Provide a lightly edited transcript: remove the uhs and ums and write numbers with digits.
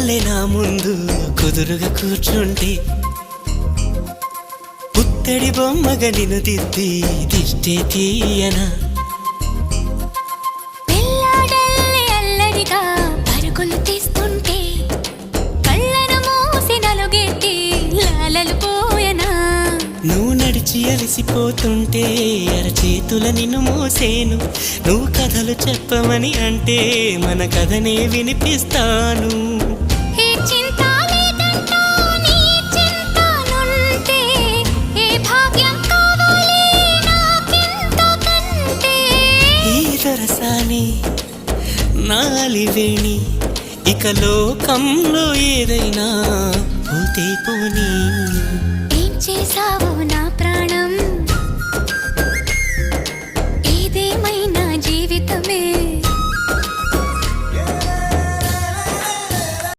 కలలే నా ముందు కుదురుగా కూర్చుంటే పుత్తడి బొమ్మగా నిన్ను దిద్ది దిష్టే తీయనా పిల్లాడల్లే అల్లరిగా పరుగులు తీస్తుంటే కళ్ళను మూసి నలుగెట్టి లాలలు పోయనా నువ్వు నడిచి అలసిపోతుంటే అరచేతుల నిన్ను మోసేను నువ్వు కథలు చెప్పమని అంటే మన కథనే వినిపిస్తాను ఏ చింత లేదంటూ నీ చింతనుంటే ఏ భాగ్యం కావాలి నాకింతకంటే ఈ దొరసాని నాలివేణి ఇక లోకంలో ఏదైనా పోతే పోనీ ఏం చేసావో నా ప్రాణం ఏదేమైనా జీవితమే